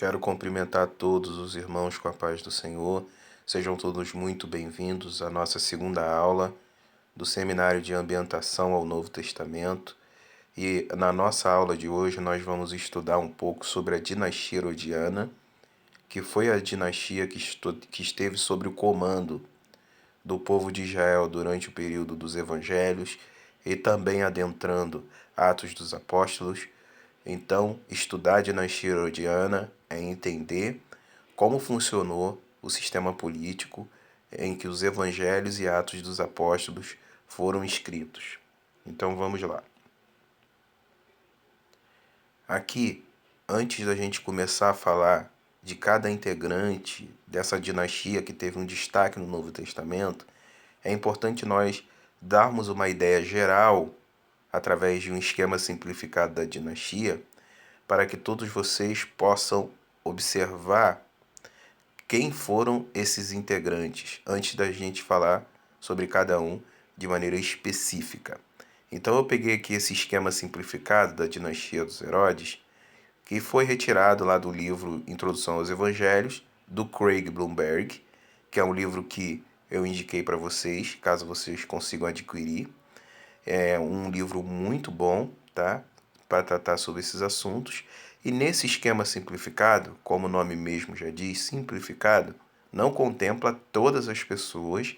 Quero cumprimentar todos os irmãos com a paz do Senhor. Sejam todos muito bem-vindos à nossa segunda aula do Seminário de Ambientação ao Novo Testamento. E na nossa aula de hoje nós vamos estudar um pouco sobre a dinastia Herodiana, que foi a dinastia que esteve sob o comando do povo de Israel durante o período dos Evangelhos e também adentrando Atos dos Apóstolos. Então, estudar a dinastia Herodiana é entender como funcionou o sistema político em que os Evangelhos e Atos dos Apóstolos foram escritos. Então, vamos lá. Aqui, antes da gente começar a falar de cada integrante dessa dinastia que teve um destaque no Novo Testamento, é importante nós darmos uma ideia geral, através de um esquema simplificado da dinastia, para que todos vocês possam observar quem foram esses integrantes, antes da gente falar sobre cada um de maneira específica. Então eu peguei aqui esse esquema simplificado da dinastia dos Herodes, que foi retirado lá do livro Introdução aos Evangelhos, do Craig Blomberg, que é um livro que eu indiquei para vocês, caso vocês consigam adquirir. É um livro muito bom, tá? Para tratar sobre esses assuntos. E nesse esquema simplificado, como o nome mesmo já diz, simplificado, não contempla todas as pessoas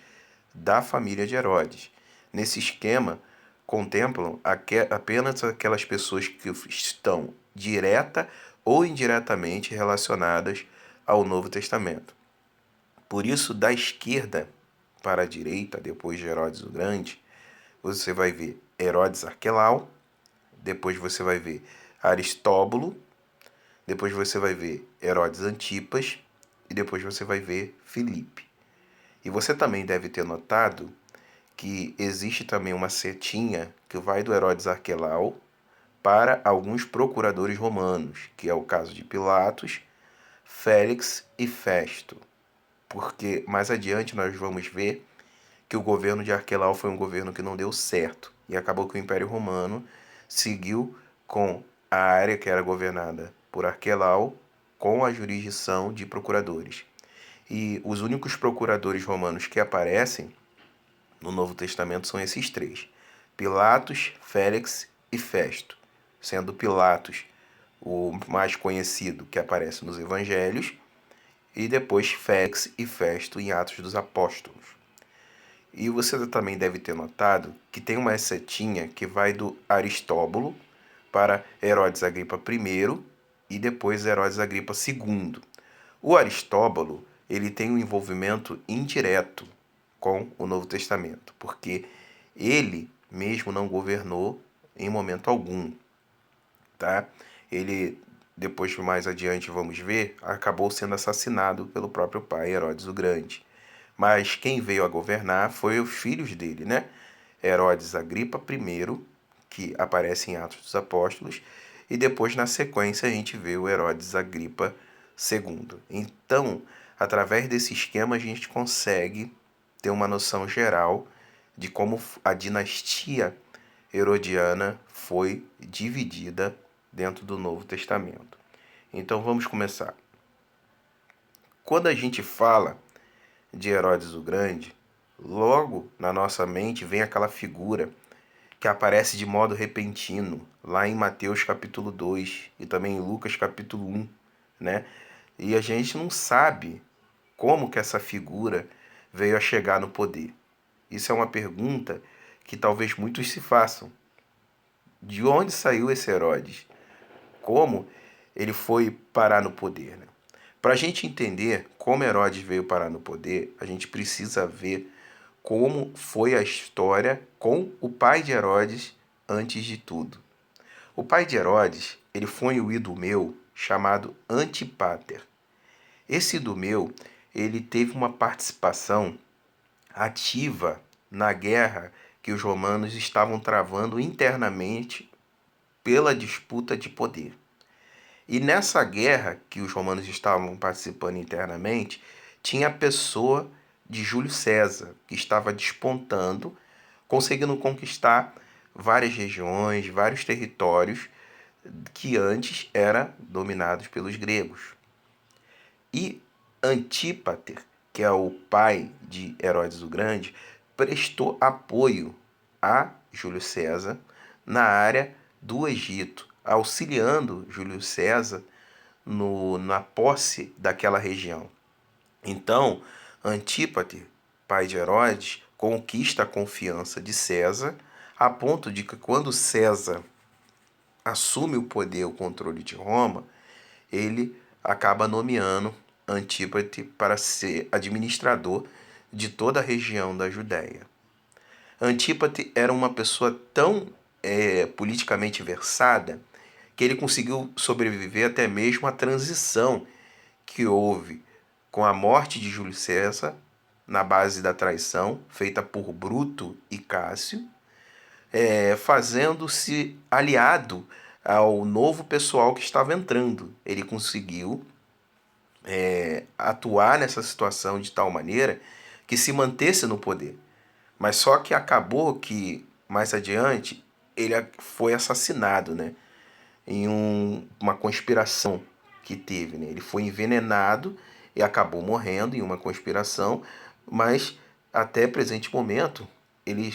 da família de Herodes. Nesse esquema, contemplam apenas aquelas pessoas que estão direta ou indiretamente relacionadas ao Novo Testamento. Por isso, da esquerda para a direita, depois de Herodes o Grande, você vai ver Herodes Arquelau, depois você vai ver Aristóbulo, depois você vai ver Herodes Antipas e depois você vai ver Filipe. E você também deve ter notado que existe também uma setinha que vai do Herodes Arquelau para alguns procuradores romanos, que é o caso de Pilatos, Félix e Festo. Porque mais adiante nós vamos ver que o governo de Arquelau foi um governo que não deu certo e acabou que o Império Romano seguiu com a área que era governada por Arquelau com a jurisdição de procuradores. E os únicos procuradores romanos que aparecem no Novo Testamento são esses três: Pilatos, Félix e Festo, sendo Pilatos o mais conhecido que aparece nos Evangelhos e depois Félix e Festo em Atos dos Apóstolos. E você também deve ter notado que tem uma setinha que vai do Aristóbulo para Herodes Agripa I e depois Herodes Agripa II. O Aristóbulo, ele tem um envolvimento indireto com o Novo Testamento, porque ele mesmo não governou em momento algum, tá? Ele, depois mais adiante vamos ver, acabou sendo assassinado pelo próprio pai, Herodes o Grande. Mas quem veio a governar foi os filhos dele, né? Herodes Agripa I, que aparece em Atos dos Apóstolos, e depois, na sequência, a gente vê o Herodes Agripa II. Então, através desse esquema, a gente consegue ter uma noção geral de como a dinastia herodiana foi dividida dentro do Novo Testamento. Então, vamos começar. Quando a gente fala de Herodes o Grande, logo na nossa mente vem aquela figura que aparece de modo repentino lá em Mateus capítulo 2 e também em Lucas capítulo 1, né? E a gente não sabe como que essa figura veio a chegar no poder. Isso é uma pergunta que talvez muitos se façam. De onde saiu esse Herodes? Como ele foi parar no poder, né? Para a gente entender como Herodes veio parar no poder, a gente precisa ver como foi a história com o pai de Herodes antes de tudo. O pai de Herodes, ele foi um idumeu chamado Antipater. Esse idumeu, ele teve uma participação ativa na guerra que os romanos estavam travando internamente pela disputa de poder. E nessa guerra que os romanos estavam participando internamente, tinha a pessoa de Júlio César, que estava despontando, conseguindo conquistar várias regiões, vários territórios que antes eram dominados pelos gregos. E Antípater, que é o pai de Herodes o Grande, prestou apoio a Júlio César na área do Egito, auxiliando Júlio César na posse daquela região. Então, Antípater, pai de Herodes, conquista a confiança de César, a ponto de que quando César assume o poder, o controle de Roma, ele acaba nomeando Antípater para ser administrador de toda a região da Judéia. Antípater era uma pessoa tão politicamente versada que ele conseguiu sobreviver até mesmo à transição que houve com a morte de Júlio César, na base da traição feita por Bruto e Cássio, fazendo-se aliado ao novo pessoal que estava entrando. Ele conseguiu atuar nessa situação de tal maneira que se mantesse no poder. Mas só que acabou que, mais adiante, ele foi assassinado, né? Em uma conspiração que teve, né? Ele foi envenenado e acabou morrendo em uma conspiração, mas até presente momento ele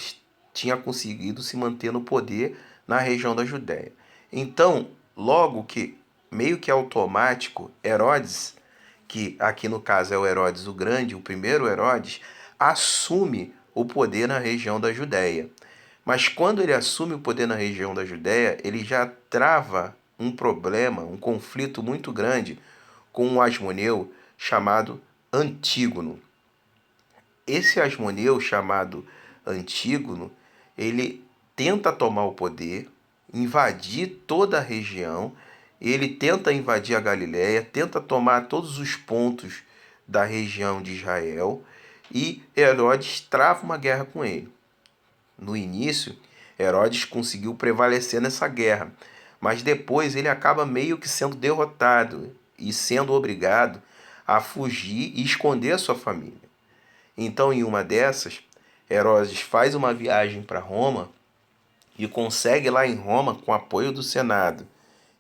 tinha conseguido se manter no poder na região da Judéia. Então, logo que, meio que automático, Herodes, que aqui no caso é o Herodes o Grande, o primeiro Herodes, assume o poder na região da Judéia. Mas quando ele assume o poder na região da Judéia, ele já trava um problema, um conflito muito grande com um Asmoneu chamado Antígono. Esse Asmoneu chamado Antígono, ele tenta tomar o poder, invadir toda a região, ele tenta invadir a Galiléia, tenta tomar todos os pontos da região de Israel e Herodes trava uma guerra com ele. No início, Herodes conseguiu prevalecer nessa guerra, mas depois ele acaba meio que sendo derrotado e sendo obrigado a fugir e esconder a sua família. Então, em uma dessas, Herodes faz uma viagem para Roma e consegue lá em Roma, com o apoio do Senado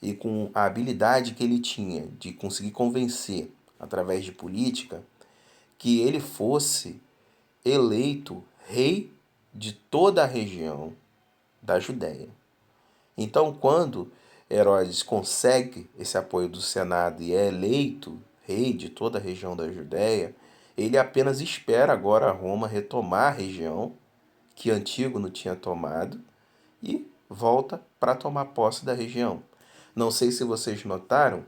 e com a habilidade que ele tinha de conseguir convencer, através de política, que ele fosse eleito rei de toda a região da Judéia. Então, quando Herodes consegue esse apoio do Senado e é eleito rei de toda a região da Judéia, ele apenas espera agora Roma retomar a região que Antígono tinha tomado e volta para tomar posse da região. Não sei se vocês notaram,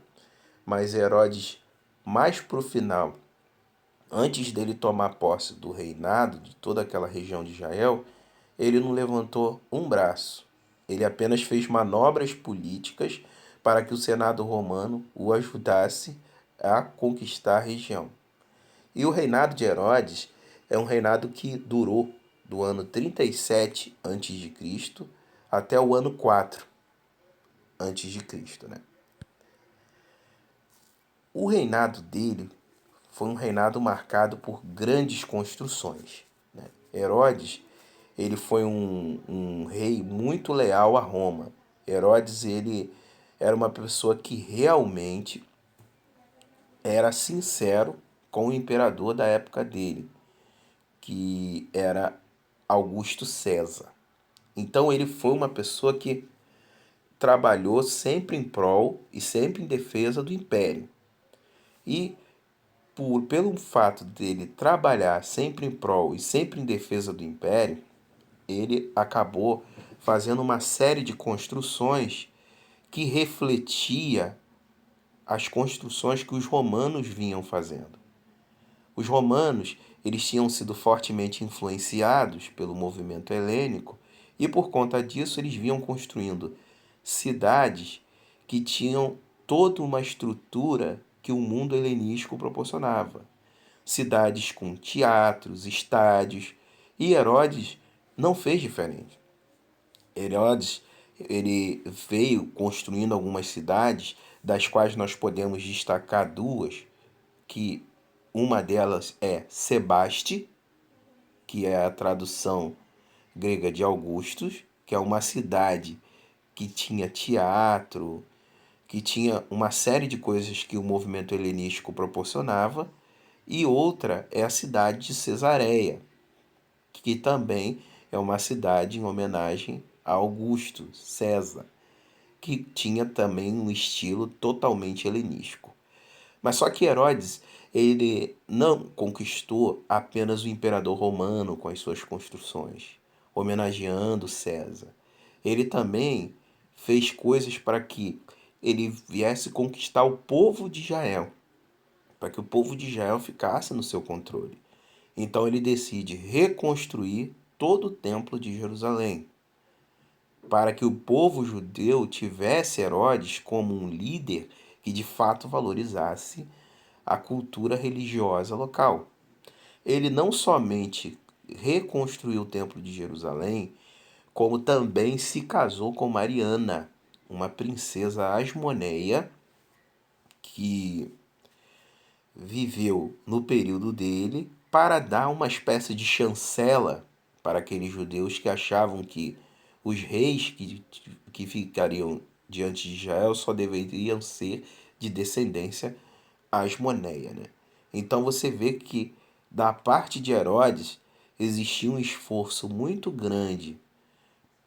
mas Herodes, mais para o final, antes dele tomar posse do reinado de toda aquela região de Israel, ele não levantou um braço. Ele apenas fez manobras políticas para que o Senado romano o ajudasse a conquistar a região. E o reinado de Herodes é um reinado que durou do ano 37 a.C. até o ano 4 a.C., né? O reinado dele foi um reinado marcado por grandes construções, né? Herodes, ele foi um rei muito leal a Roma. Herodes, ele era uma pessoa que realmente era sincero com o imperador da época dele, que era Augusto César. Então ele foi uma pessoa que trabalhou sempre em prol e sempre em defesa do império. E pelo fato dele trabalhar sempre em prol e sempre em defesa do império, ele acabou fazendo uma série de construções que refletia as construções que os romanos vinham fazendo. Os romanos, eles tinham sido fortemente influenciados pelo movimento helênico e por conta disso eles vinham construindo cidades que tinham toda uma estrutura que o mundo helenístico proporcionava. Cidades com teatros, estádios, e Herodes não fez diferente. Herodes, ele veio construindo algumas cidades, das quais nós podemos destacar duas, que uma delas é Sebaste, que é a tradução grega de Augustus, que é uma cidade que tinha teatro, que tinha uma série de coisas que o movimento helenístico proporcionava, e outra é a cidade de Cesareia, que também é uma cidade em homenagem a Augusto César, que tinha também um estilo totalmente helenístico. Mas só que Herodes, ele não conquistou apenas o imperador romano com as suas construções, homenageando César. Ele também fez coisas para que ele viesse conquistar o povo de Israel, para que o povo de Israel ficasse no seu controle. Então ele decide reconstruir todo o templo de Jerusalém, para que o povo judeu tivesse Herodes como um líder que de fato valorizasse a cultura religiosa local. Ele não somente reconstruiu o Templo de Jerusalém, como também se casou com Mariana, uma princesa asmoneia que viveu no período dele para dar uma espécie de chancela para aqueles judeus que achavam que os reis que ficariam diante de Israel só deveriam ser de descendência asmoneia, né? Então você vê que da parte de Herodes existia um esforço muito grande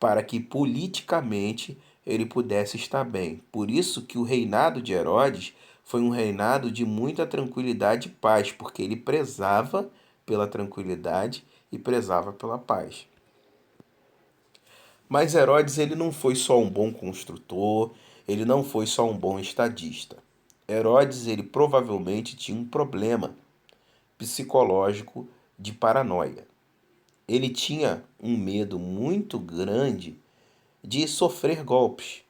para que politicamente ele pudesse estar bem. Por isso que o reinado de Herodes foi um reinado de muita tranquilidade e paz, porque ele prezava pela tranquilidade e prezava pela paz. Mas Herodes ele não foi só um bom construtor, ele não foi só um bom estadista. Herodes ele provavelmente tinha um problema psicológico de paranoia. Ele tinha um medo muito grande de sofrer golpes.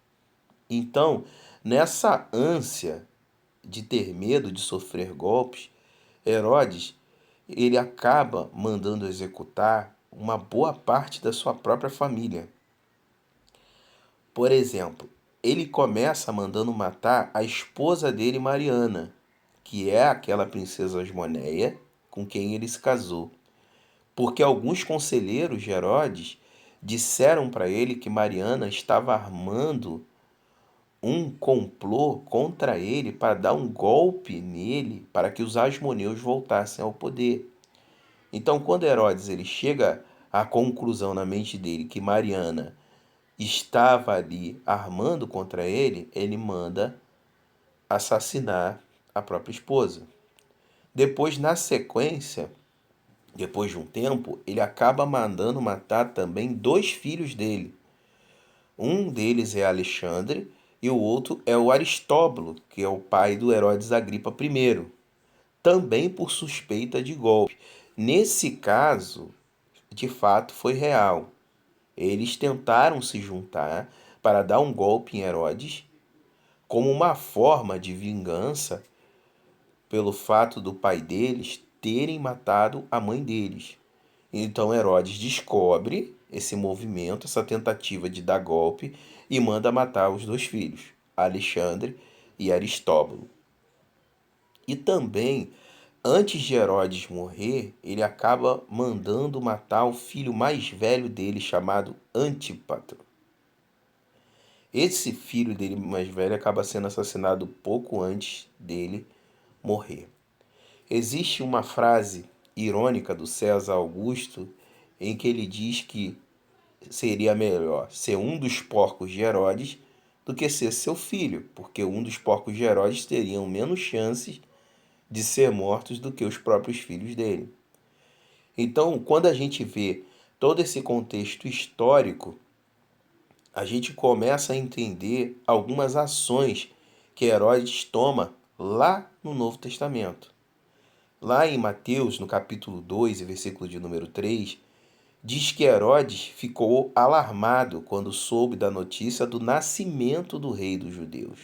Então, nessa ânsia de ter medo de sofrer golpes, Herodes ele acaba mandando executar uma boa parte da sua própria família. Por exemplo, ele começa mandando matar a esposa dele, Mariana, que é aquela princesa Asmoneia com quem ele se casou. Porque alguns conselheiros de Herodes disseram para ele que Mariana estava armando um complô contra ele para dar um golpe nele para que os asmoneus voltassem ao poder. Então, quando Herodes ele chega à conclusão na mente dele que Mariana estava ali armando contra ele, ele manda assassinar a própria esposa. Depois, na sequência, depois de um tempo, ele acaba mandando matar também dois filhos dele. Um deles é Alexandre e o outro é o Aristóbulo, que é o pai do Herodes Agripa I, também por suspeita de golpe. Nesse caso, de fato, foi real. Eles tentaram se juntar para dar um golpe em Herodes, como uma forma de vingança pelo fato do pai deles terem matado a mãe deles. Então Herodes descobre esse movimento, essa tentativa de dar golpe e manda matar os dois filhos, Alexandre e Aristóbulo. E também, antes de Herodes morrer, ele acaba mandando matar o filho mais velho dele, chamado Antípatro. Esse filho dele mais velho acaba sendo assassinado pouco antes dele morrer. Existe uma frase irônica do César Augusto em que ele diz que seria melhor ser um dos porcos de Herodes do que ser seu filho, porque um dos porcos de Herodes teriam menos chances de ser mortos do que os próprios filhos dele. Então, quando a gente vê todo esse contexto histórico, a gente começa a entender algumas ações que Herodes toma lá no Novo Testamento. Lá em Mateus, no capítulo 2, versículo de número 3, diz que Herodes ficou alarmado quando soube da notícia do nascimento do rei dos judeus.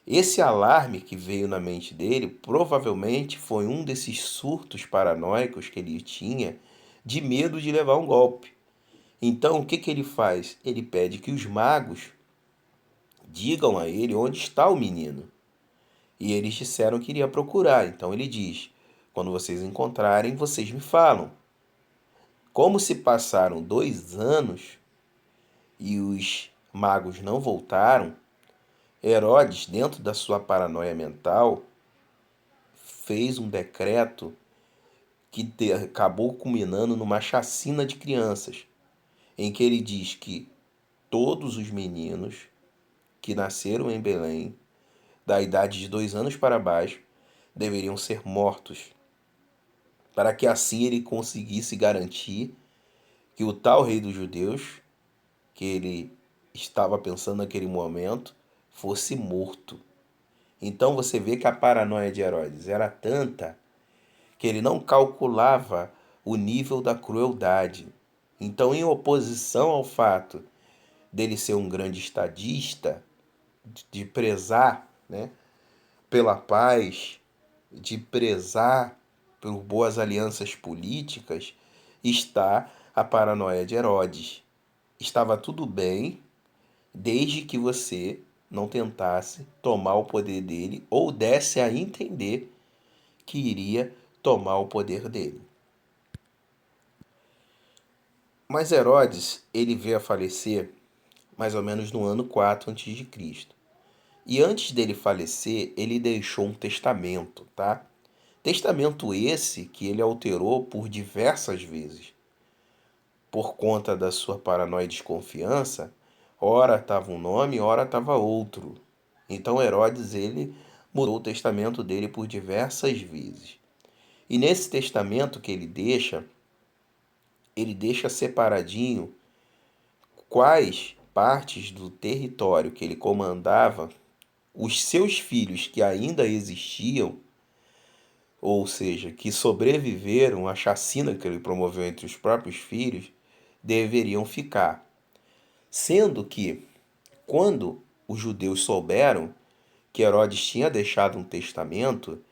Esse alarme que veio na mente dele provavelmente foi um desses surtos paranoicos que ele tinha de medo de levar um golpe. Então, o que que ele faz? Ele pede que os magos digam a ele onde está o menino. E eles disseram que iria procurar. Então ele diz: quando vocês encontrarem, vocês me falam. Como se passaram 2 anos e os magos não voltaram, Herodes, dentro da sua paranoia mental, fez um decreto que acabou culminando numa chacina de crianças, em que ele diz que todos os meninos que nasceram em Belém, da idade de 2 anos para baixo, deveriam ser mortos, para que assim ele conseguisse garantir que o tal rei dos judeus, que ele estava pensando naquele momento, fosse morto. Então você vê que a paranoia de Herodes era tanta que ele não calculava o nível da crueldade. Então, em oposição ao fato dele ser um grande estadista, de prezar, né, pela paz, de prezar por boas alianças políticas, está a paranoia de Herodes. Estava tudo bem desde que você não tentasse tomar o poder dele ou desse a entender que iria tomar o poder dele. Mas Herodes, ele veio a falecer mais ou menos no ano 4 a.C. E antes dele falecer, ele deixou um testamento, tá? Testamento esse que ele alterou por diversas vezes. Por conta da sua paranoia e desconfiança, ora estava um nome, ora estava outro. Então Herodes, ele mudou o testamento dele por diversas vezes. E nesse testamento que ele deixa separadinho quais partes do território que ele comandava, os seus filhos que ainda existiam, ou seja, que sobreviveram à chacina que ele promoveu entre os próprios filhos, deveriam ficar. Sendo que, quando os judeus souberam que Herodes tinha deixado um testamento,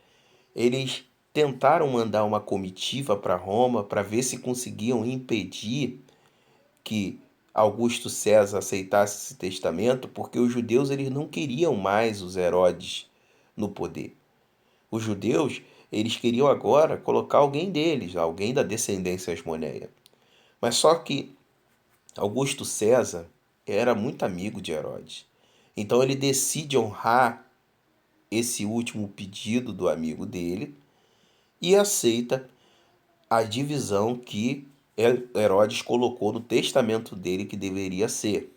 eles tentaram mandar uma comitiva para Roma para ver se conseguiam impedir que Augusto César aceitasse esse testamento, porque os judeus eles não queriam mais os Herodes no poder. Os judeus eles queriam agora colocar alguém deles, alguém da descendência asmoneia. Mas só que Augusto César era muito amigo de Herodes. Então ele decide honrar esse último pedido do amigo dele e aceita a divisão que Herodes colocou no testamento dele que deveria ser.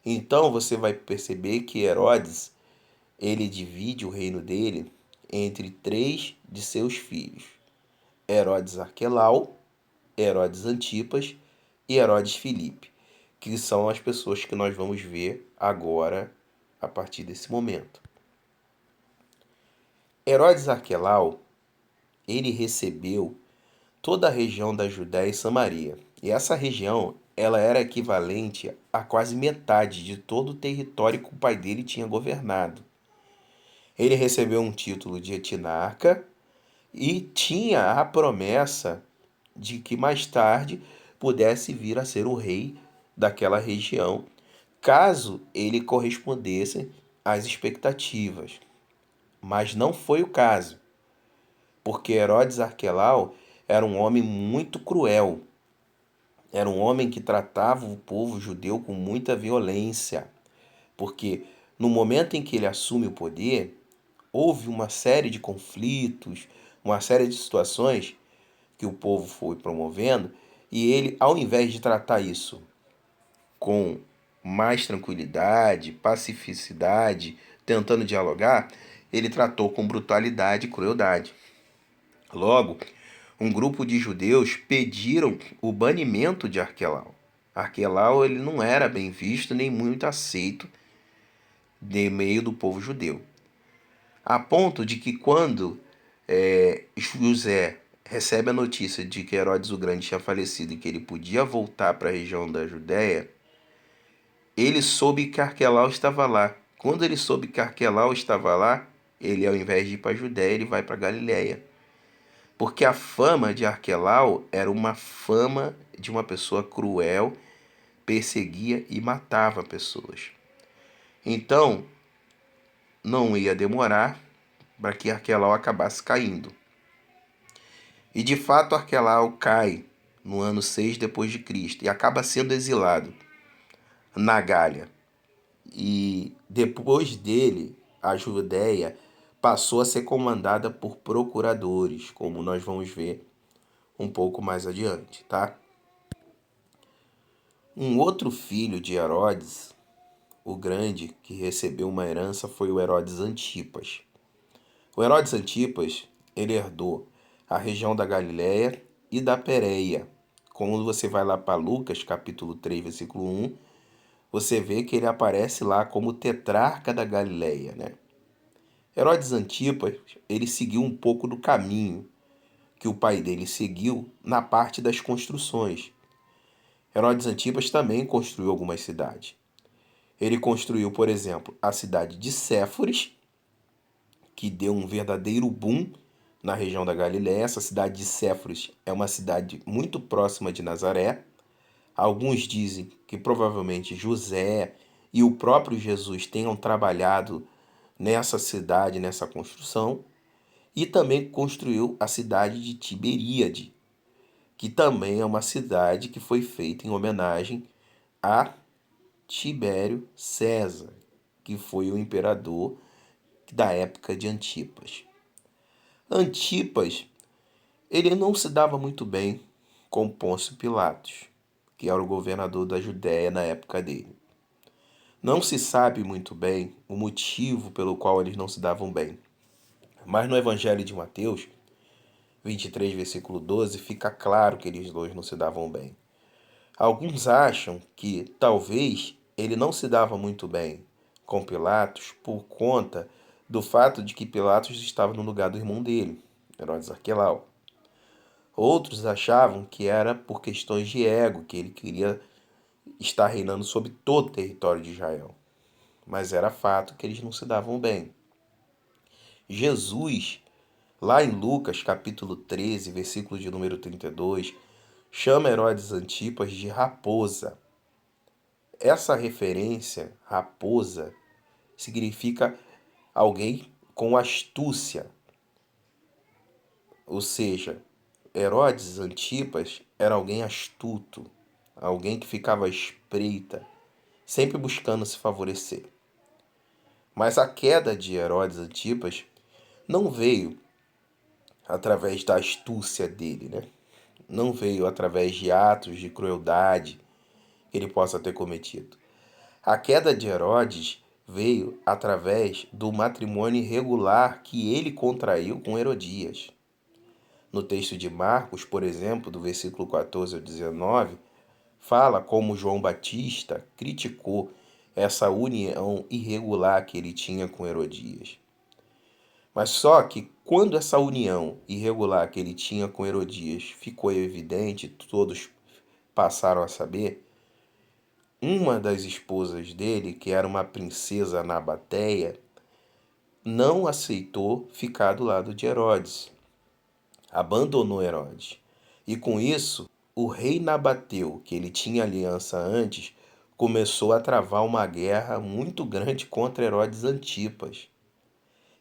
Então você vai perceber que Herodes, ele divide o reino dele entre 3 de seus filhos: Herodes Arquelau, Herodes Antipas e Herodes Filipe, que são as pessoas que nós vamos ver agora a partir desse momento. Herodes Arquelau, ele recebeu toda a região da Judéia e Samaria. E essa região, ela era equivalente a quase metade de todo o território que o pai dele tinha governado. Ele recebeu um título de etnarca e tinha a promessa de que mais tarde pudesse vir a ser o rei daquela região, caso ele correspondesse às expectativas. Mas não foi o caso, porque Herodes Arquelau era um homem muito cruel. Era um homem que tratava o povo judeu com muita violência, porque no momento em que ele assume o poder, houve uma série de conflitos, uma série de situações que o povo foi promovendo, e ele, ao invés de tratar isso com mais tranquilidade, pacificidade, tentando dialogar, ele tratou com brutalidade e crueldade. Logo, um grupo de judeus pediram o banimento de Arquelau. Arquelau ele não era bem visto nem muito aceito de meio do povo judeu. A ponto de que quando José recebe a notícia de que Herodes o Grande tinha falecido e que ele podia voltar para a região da Judéia, ele soube que Arquelau estava lá. Quando ele soube que Arquelau estava lá, ele, ao invés de ir para a Judéia, ele vai para Galiléia. Porque a fama de Arquelau era uma fama de uma pessoa cruel, perseguia e matava pessoas. Então, não ia demorar para que Arquelau acabasse caindo. E de fato Arquelau cai no ano 6 depois de Cristo e acaba sendo exilado na Gália. E depois dele, a Judéia passou a ser comandada por procuradores, como nós vamos ver um pouco mais adiante, tá? Um outro filho de Herodes, o Grande, que recebeu uma herança foi o Herodes Antipas. O Herodes Antipas, ele herdou a região da Galiléia e da Pérea. Quando você vai lá para Lucas, capítulo 3, versículo 1, você vê que ele aparece lá como tetrarca da Galiléia, né? Herodes Antipas, ele seguiu um pouco do caminho que o pai dele seguiu na parte das construções. Herodes Antipas também construiu algumas cidades. Ele construiu, por exemplo, a cidade de Séforis, que deu um verdadeiro boom na região da Galiléia. Essa cidade de Séforis é uma cidade muito próxima de Nazaré. Alguns dizem que provavelmente José e o próprio Jesus tenham trabalhado nessa cidade, nessa construção. E também construiu a cidade de Tiberíade, que também é uma cidade que foi feita em homenagem a Tibério César, que foi o imperador da época de Antipas. Antipas, ele não se dava muito bem com Pôncio Pilatos, que era o governador da Judéia na época dele. Não se sabe muito bem o motivo pelo qual eles não se davam bem. Mas no Evangelho de Mateus, 23, versículo 12, fica claro que eles dois não se davam bem. Alguns acham que talvez ele não se dava muito bem com Pilatos por conta do fato de que Pilatos estava no lugar do irmão dele, Herodes Arquelau. Outros achavam que era por questões de ego, que ele queria estar reinando sobre todo o território de Israel. Mas era fato que eles não se davam bem. Jesus, lá em Lucas capítulo 13, versículo de número 32, chama Herodes Antipas de raposa. Essa referência, raposa, significa alguém com astúcia. Ou seja, Herodes Antipas era alguém astuto, alguém que ficava à espreita, sempre buscando se favorecer. Mas a queda de Herodes Antipas não veio através da astúcia dele, né? Não veio através de atos de crueldade que ele possa ter cometido. A queda de Herodes veio através do matrimônio irregular que ele contraiu com Herodias. No texto de Marcos, por exemplo, do versículo 14 ao 19, fala como João Batista criticou essa união irregular que ele tinha com Herodias. Mas só que quando essa união irregular que ele tinha com Herodias ficou evidente, todos passaram a saber, uma das esposas dele, que era uma princesa nabateia, não aceitou ficar do lado de Herodes, abandonou Herodes. E com isso, o rei Nabateu, que ele tinha aliança antes, começou a travar uma guerra muito grande contra Herodes Antipas.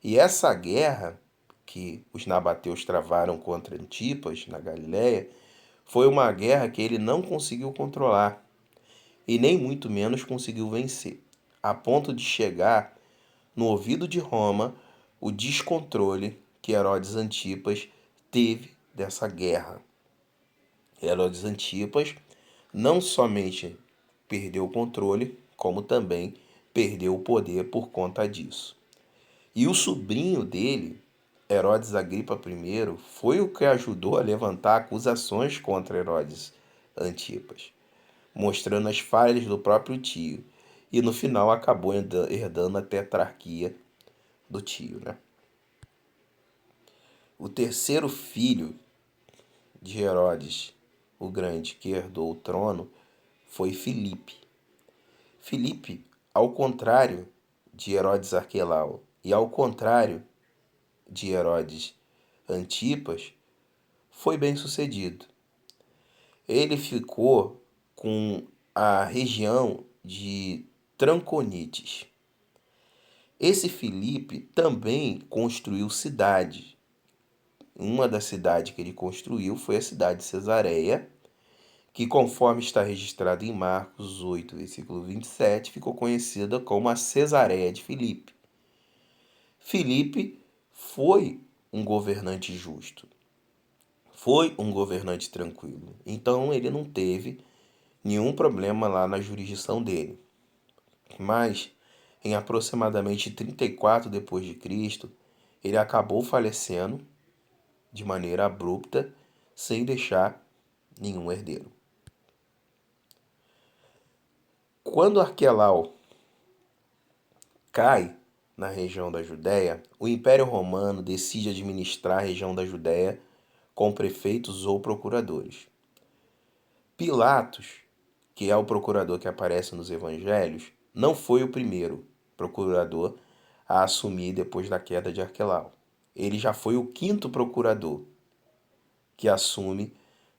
E essa guerra que os nabateus travaram contra Antipas, na Galiléia, foi uma guerra que ele não conseguiu controlar e nem muito menos conseguiu vencer, a ponto de chegar no ouvido de Roma o descontrole que Herodes Antipas teve dessa guerra. Herodes Antipas não somente perdeu o controle, como também perdeu o poder por conta disso. E o sobrinho dele, Herodes Agripa I, foi o que ajudou a levantar acusações contra Herodes Antipas, mostrando as falhas do próprio tio. E no final acabou herdando a tetrarquia do tio, né? O terceiro filho de Herodes, o Grande, que herdou o trono, foi Filipe. Filipe, ao contrário de Herodes Arquelau e ao contrário de Herodes Antipas, foi bem sucedido. Ele ficou com a região de Tranconites. Esse Filipe também construiu cidades. Uma das cidades que ele construiu foi a cidade de Cesareia, que, conforme está registrado em Marcos 8, versículo 27, ficou conhecida como a Cesareia de Filipe. Filipe foi um governante justo, foi um governante tranquilo. Então ele não teve nenhum problema lá na jurisdição dele. Mas em aproximadamente 34 depois de Cristo, ele acabou falecendo de maneira abrupta, sem deixar nenhum herdeiro. Quando Arquelau cai na região da Judéia, o Império Romano decide administrar a região da Judéia com prefeitos ou procuradores. Pilatos, que é o procurador que aparece nos evangelhos, não foi o primeiro procurador a assumir depois da queda de Arquelau. Ele já foi o quinto procurador que assume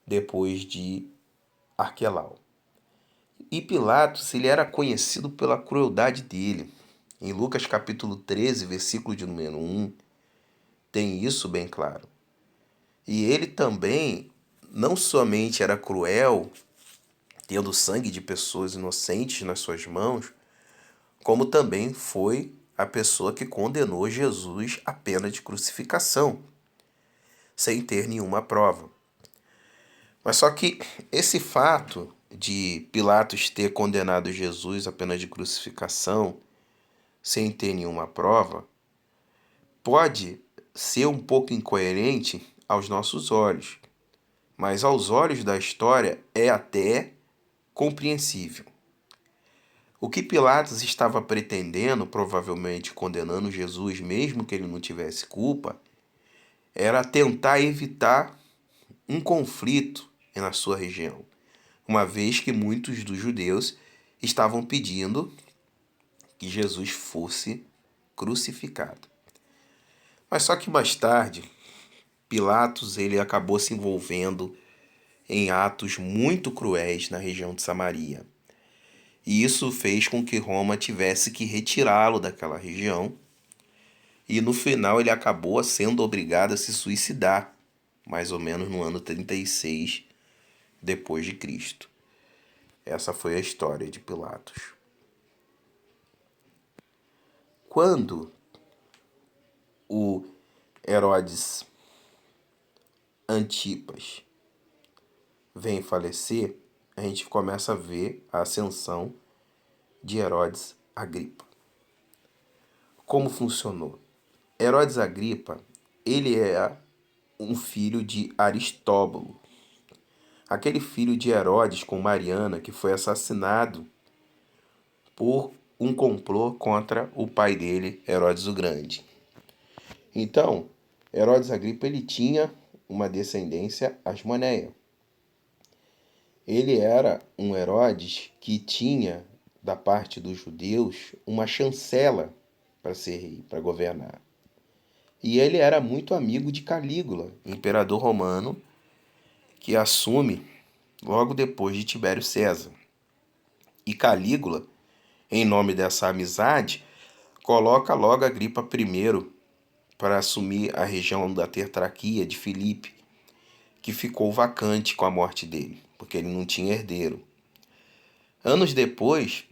depois de Arquelau. E Pilatos, ele era conhecido pela crueldade dele. Em Lucas capítulo 13, versículo de número 1, tem isso bem claro. E ele também não somente era cruel, tendo sangue de pessoas inocentes nas suas mãos, como também foi a pessoa que condenou Jesus à pena de crucificação, sem ter nenhuma prova. Mas só que esse fato de Pilatos ter condenado Jesus à pena de crucificação, sem ter nenhuma prova, pode ser um pouco incoerente aos nossos olhos, mas aos olhos da história é até compreensível. O que Pilatos estava pretendendo, provavelmente condenando Jesus, mesmo que ele não tivesse culpa, era tentar evitar um conflito na sua região, uma vez que muitos dos judeus estavam pedindo que Jesus fosse crucificado. Mas só que mais tarde, Pilatos ele acabou se envolvendo em atos muito cruéis na região de Samaria. E isso fez com que Roma tivesse que retirá-lo daquela região. E no final ele acabou sendo obrigado a se suicidar, mais ou menos no ano 36 depois de Cristo. Essa foi a história de Pilatos. Quando o Herodes Antipas vem falecer, a gente começa a ver a ascensão de Herodes Agripa. Como funcionou? Herodes Agripa, ele é um filho de Aristóbulo, aquele filho de Herodes com Mariana que foi assassinado por um complô contra o pai dele, Herodes o Grande. Então, Herodes Agripa ele tinha uma descendência asmoneia. Ele era um Herodes que tinha, da parte dos judeus, uma chancela para ser rei, para governar. E ele era muito amigo de Calígula, imperador romano, que assume logo depois de Tibério César. E Calígula, em nome dessa amizade, coloca logo Agripa I para assumir a região da tetrarquia de Filipe, que ficou vacante com a morte dele, porque ele não tinha herdeiro. Anos depois,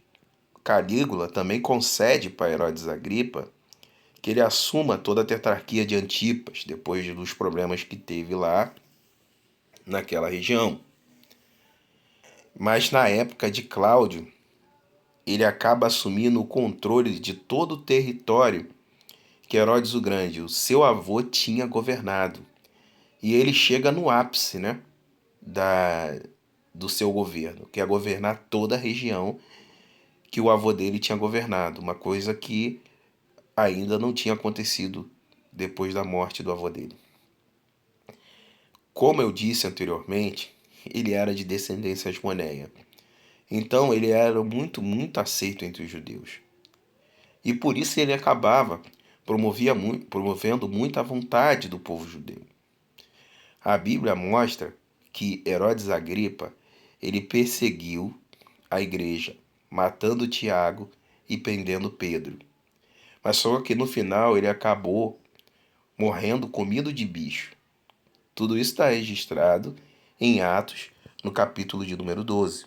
Calígula também concede para Herodes Agripa que ele assuma toda a tetrarquia de Antipas, depois dos problemas que teve lá naquela região. Mas na época de Cláudio, ele acaba assumindo o controle de todo o território que Herodes o Grande, o seu avô, tinha governado. E ele chega no ápice, né, do seu governo, que é governar toda a região que o avô dele tinha governado, uma coisa que ainda não tinha acontecido depois da morte do avô dele. Como eu disse anteriormente, ele era de descendência asmoneia. Então ele era muito aceito entre os judeus. E por isso ele acabava promovendo muito a vontade do povo judeu. A Bíblia mostra que Herodes Agripa ele perseguiu a igreja, matando Tiago e prendendo Pedro. Mas só que no final ele acabou morrendo comido de bicho. Tudo isso está registrado em Atos, no capítulo de número 12,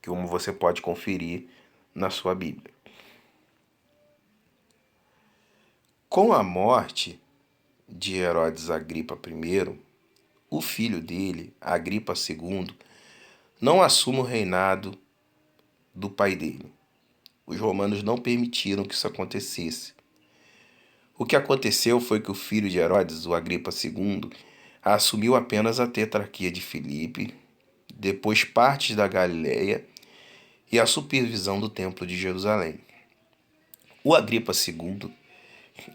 que como você pode conferir na sua Bíblia. Com a morte de Herodes Agripa I, o filho dele, Agripa II, não assume o reinado do pai dele. Os romanos não permitiram que isso acontecesse. O que aconteceu foi que o filho de Herodes, o Agripa II, assumiu apenas a tetrarquia de Filipe, depois partes da Galileia e a supervisão do Templo de Jerusalém. O Agripa II,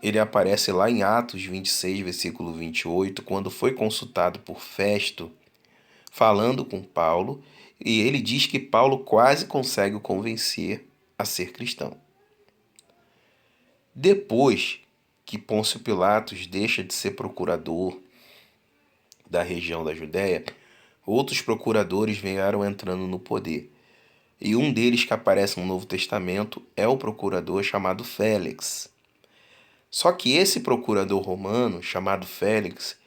ele aparece lá em Atos 26, versículo 28, quando foi consultado por Festo, falando com Paulo, e ele diz que Paulo quase consegue o convencer a ser cristão. Depois que Pôncio Pilatos deixa de ser procurador da região da Judéia, outros procuradores vieram entrando no poder. E um deles que aparece no Novo Testamento é o procurador chamado Félix. Só que esse procurador romano, chamado Félix,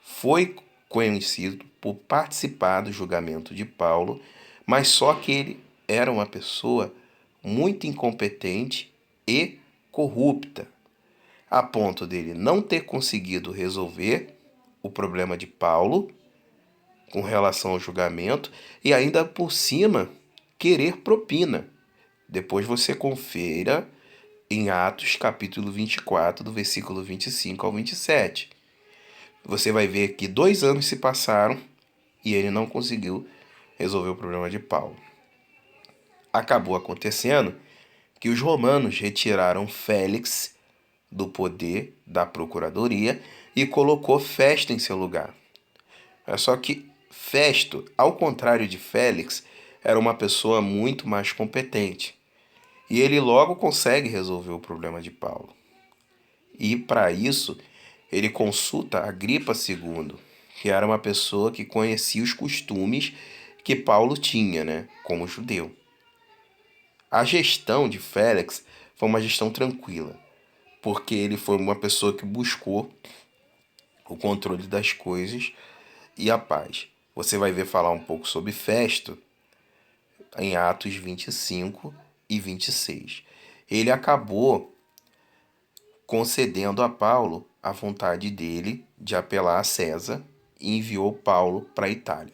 foi conhecido por participar do julgamento de Paulo, mas só que ele era uma pessoa muito incompetente e corrupta, a ponto dele não ter conseguido resolver o problema de Paulo com relação ao julgamento e ainda por cima querer propina. Depois você confira em Atos capítulo 24, do versículo 25 ao 27. Você vai ver que 2 anos se passaram e ele não conseguiu resolver o problema de Paulo. Acabou acontecendo que os romanos retiraram Félix do poder da procuradoria e colocou Festo em seu lugar. Só que Festo, ao contrário de Félix, era uma pessoa muito mais competente. E ele logo consegue resolver o problema de Paulo. E para isso, ele consulta Agripa II, que era uma pessoa que conhecia os costumes que Paulo tinha, né, como judeu. A gestão de Félix foi uma gestão tranquila, porque ele foi uma pessoa que buscou o controle das coisas e a paz. Você vai ver falar um pouco sobre Festo em Atos 25 e 26. Ele acabou concedendo a Paulo a vontade dele de apelar a César e enviou Paulo para a Itália.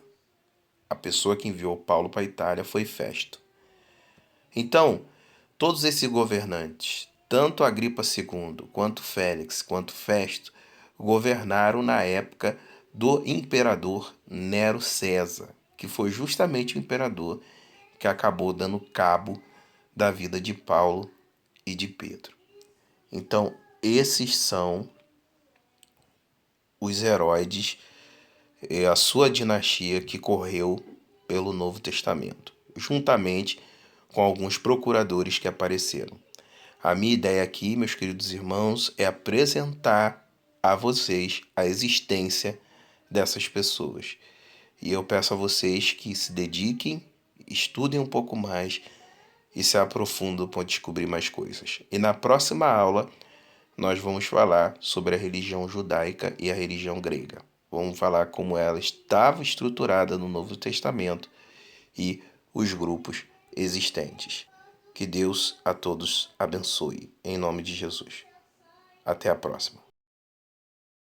A pessoa que enviou Paulo para a Itália foi Festo. Então, todos esses governantes, tanto Agripa II, quanto Félix, quanto Festo, governaram na época do imperador Nero César, que foi justamente o imperador que acabou dando cabo da vida de Paulo e de Pedro. Então, esses são os Herodes, a sua dinastia que correu pelo Novo Testamento, juntamente com alguns procuradores que apareceram. A minha ideia aqui, meus queridos irmãos, é apresentar a vocês a existência dessas pessoas. E eu peço a vocês que se dediquem, estudem um pouco mais e se aprofundam para descobrir mais coisas. E na próxima aula, nós vamos falar sobre a religião judaica e a religião grega. Vamos falar como ela estava estruturada no Novo Testamento e os grupos existentes. Que Deus a todos abençoe, em nome de Jesus. Até a próxima.